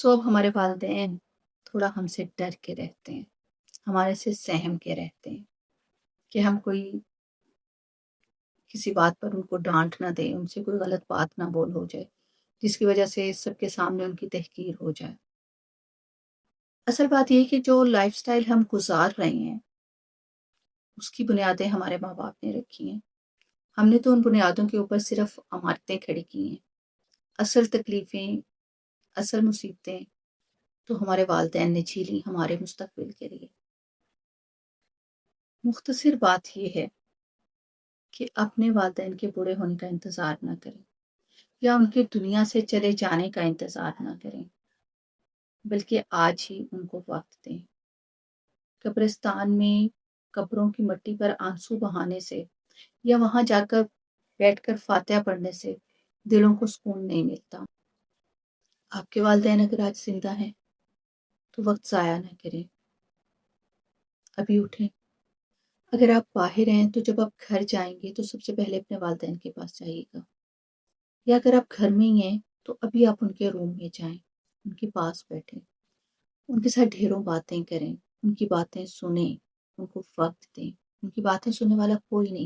اب ہمارے والدین تھوڑا ہم سے ڈر کے رہتے ہیں، ہمارے سے سہم کے رہتے ہیں کہ ہم کوئی کسی بات پر ان کو ڈانٹ نہ دیں، ان سے کوئی غلط بات نہ بول ہو جائے جس کی وجہ سے سب کے سامنے ان کی تحقیر ہو جائے۔ اصل بات یہ ہے کہ جو لائف سٹائل ہم گزار رہے ہیں اس کی بنیادیں ہمارے ماں باپ نے رکھی ہیں۔ ہم نے تو ان بنیادوں کے اوپر صرف عمارتیں کھڑی کی ہیں۔ اصل تکلیفیں، اصل مصیبتیں تو ہمارے والدین نے جھیلی ہمارے مستقبل کے لیے۔ مختصر بات یہ ہے کہ اپنے والدین کے بوڑھے ہونے کا انتظار نہ کریں یا ان کے دنیا سے چلے جانے کا انتظار نہ کریں، بلکہ آج ہی ان کو وقت دیں۔ قبرستان میں قبروں کی مٹی پر آنسو بہانے سے یا وہاں جا کر بیٹھ کر فاتحہ پڑھنے سے دلوں کو سکون نہیں ملتا۔ آپ کے والدین اگر آج زندہ ہیں تو وقت ضائع نہ کریں، ابھی اٹھیں۔ اگر آپ باہر ہیں تو جب آپ گھر جائیں گے تو سب سے پہلے اپنے والدین کے پاس جائیے گا، یا اگر آپ گھر میں ہی ہیں تو ابھی آپ ان کے روم میں جائیں، ان کے پاس بیٹھیں، ان کے ساتھ ڈھیروں باتیں کریں، ان کی باتیں سنیں، ان کو وقت دیں۔ ان کی باتیں سننے والا کوئی نہیں ہے۔